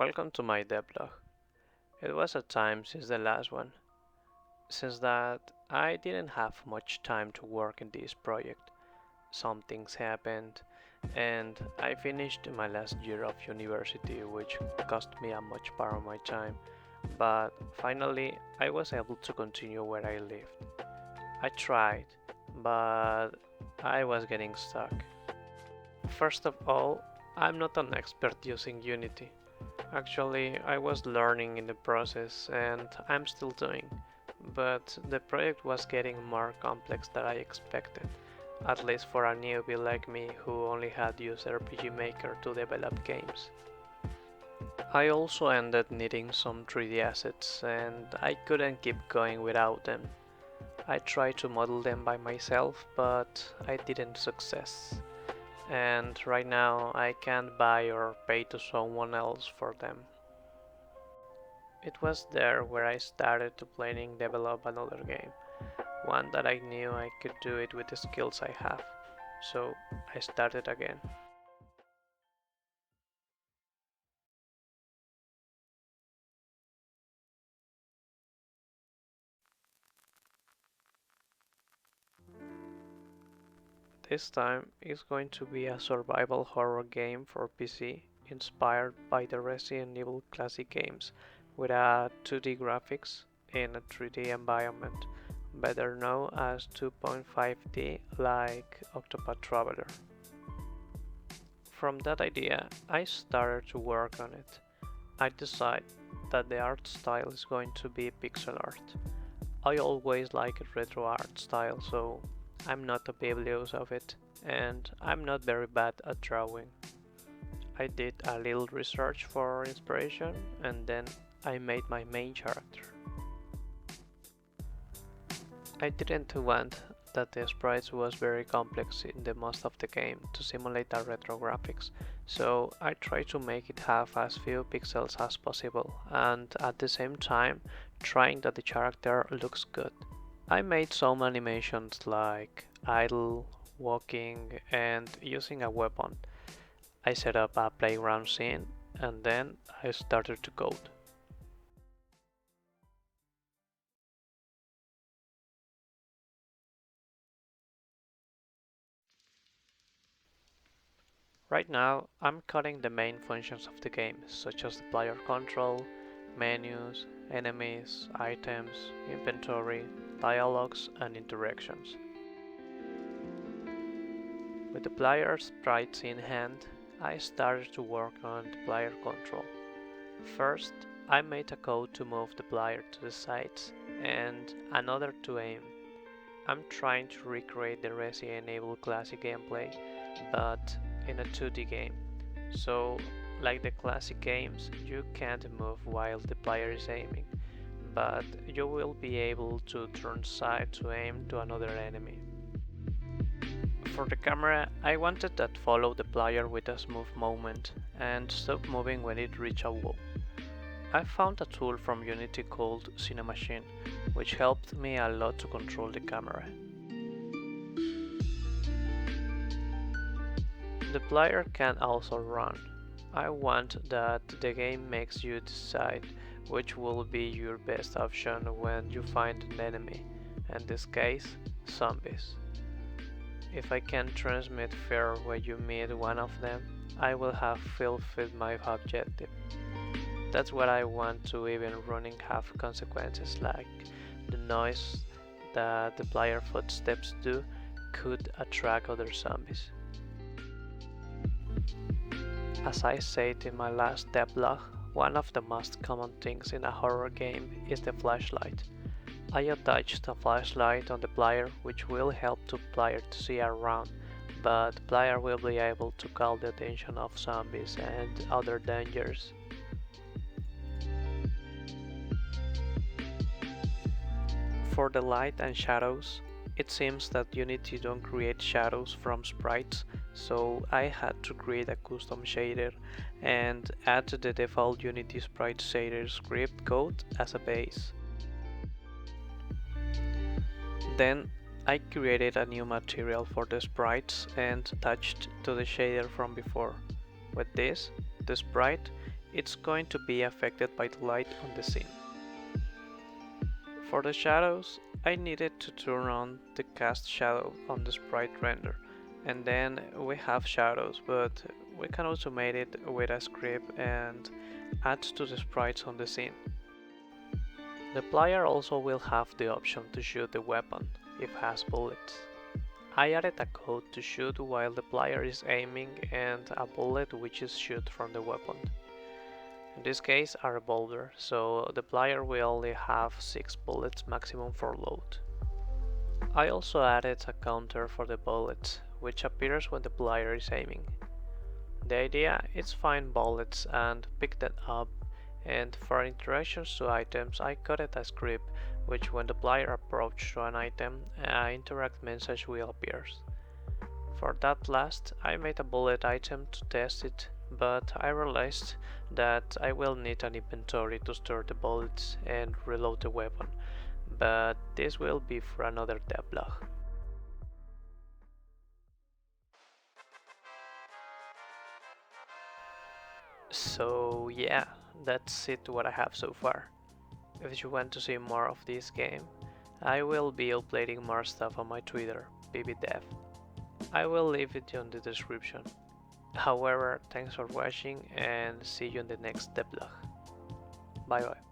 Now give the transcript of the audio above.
Welcome to my devlog. It was a time since the last one. Since that, I didn't have much time to work in this project. Some things happened, and I finished my last year of university, which cost me a much part of my time. But finally, I was able to continue where I lived. I tried, but I was getting stuck. First of all, I'm not an expert using Unity. Actually, I was learning in the process and I'm still doing, but the project was getting more complex than I expected, at least for a newbie like me who only had used RPG Maker to develop games. I also ended needing some 3D assets and I couldn't keep going without them. I tried to model them by myself, but I didn't success. And right now I can't buy or pay to someone else for them. It was there where I started to planning develop another game, one that I knew I could do it with the skills I have. So I started again. This time it's going to be a survival horror game for PC inspired by the Resident Evil classic games with a 2D graphics in a 3D environment, better known as 2.5D like Octopath Traveler. From that idea, I started to work on it. I decided that the art style is going to be pixel art. I always liked retro art style, so I'm not a biblios of it, and I'm not very bad at drawing. I did a little research for inspiration, and then I made my main character. I didn't want that the sprites was very complex in the most of the game to simulate a retro graphics, so I tried to make it have as few pixels as possible and at the same time trying that the character looks good. I made some animations like idle, walking and using a weapon. I set up a playground scene and then I started to code. Right now, I'm coding the main functions of the game, such as the player control, menus, enemies, items, inventory, dialogues, and interactions. With the player sprites in hand, I started to work on the player control. First, I made a code to move the player to the sides and another to aim. I'm trying to recreate the Resident Evil classic gameplay, but in a 2D game. So, like the classic games, you can't move while the player is aiming, but you will be able to turn side to aim to another enemy. For the camera, I wanted that follow the player with a smooth movement and stop moving when it reached a wall. I found a tool from Unity called Cinemachine, which helped me a lot to control the camera. The player can also run. I want that the game makes you decide which will be your best option when you find an enemy, in this case, zombies. If I can transmit fear when you meet one of them, I will have fulfilled my objective. That's what I want to even running have consequences like the noise that the player footsteps do could attract other zombies. As I said in my last devlog, one of the most common things in a horror game is the flashlight. I attached a flashlight on the player which will help the player to see around, but the player will be able to call the attention of zombies and other dangers. For the light and shadows, it seems that Unity don't create shadows from sprites, so I had to create a custom shader and add the default Unity sprite shader script code as a base. Then I created a new material for the sprites and attached to the shader from before. With this, the sprite it's going to be affected by the light on the scene. For the shadows, I needed to turn on the cast shadow on the sprite render, and then we have shadows, but we can automate it with a script and add to the sprites on the scene. The player also will have the option to shoot the weapon if it has bullets. I added a code to shoot while the player is aiming and a bullet which is shot from the weapon. In this case a revolver, so the player will only have 6 bullets maximum for load. I also added a counter for the bullets, which appears when the player is aiming. The idea is find bullets and pick them up, and for interactions to items I coded a script which when the player approaches to an item, an interact message will appear. For that last, I made a bullet item to test it, but I realized that I will need an inventory to store the bullets and reload the weapon, but this will be for another devlog. So yeah, that's it what I have so far. If you want to see more of this game, I will be uploading more stuff on my Twitter, Pibi Dev. I will leave it in the description. However, thanks for watching and see you in the next devlog. Bye bye.